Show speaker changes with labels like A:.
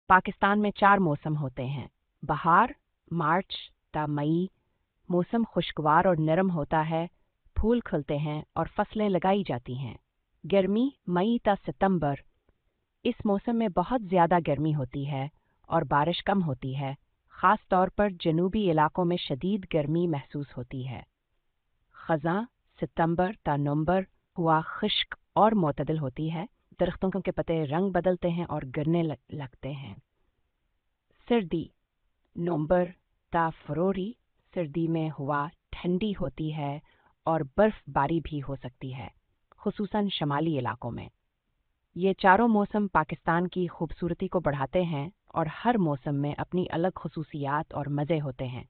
A: पाकिस्तान में 4 मौसम होते हैं। बहार मार्च ता मई, मौसम खुशगवार और नरम होता है, फूल खिलते हैं और फसलें लगाई जाती हैं। गर्मी मई ता सितंबर, इस मौसम में बहुत ज़्यादा गर्मी होती है और बारिश कम होती है, ख़ास तौर पर जनूबी इलाकों में शदीद गर्मी महसूस होती है। ख़ज़ां सितंबर ता नवंबर, हवा खुश्क और मोतदल होती है, दरख्तों के पत्ते रंग बदलते हैं और गिरने लगते हैं। सर्दी नवंबर ता फरवरी, सर्दी में हवा ठंडी होती है और बर्फबारी भी हो सकती है, खुसूसन शमाली इलाकों में। ये चारों मौसम पाकिस्तान की खूबसूरती को बढ़ाते हैं और हर मौसम में अपनी अलग खुसूसियात और मज़े होते हैं।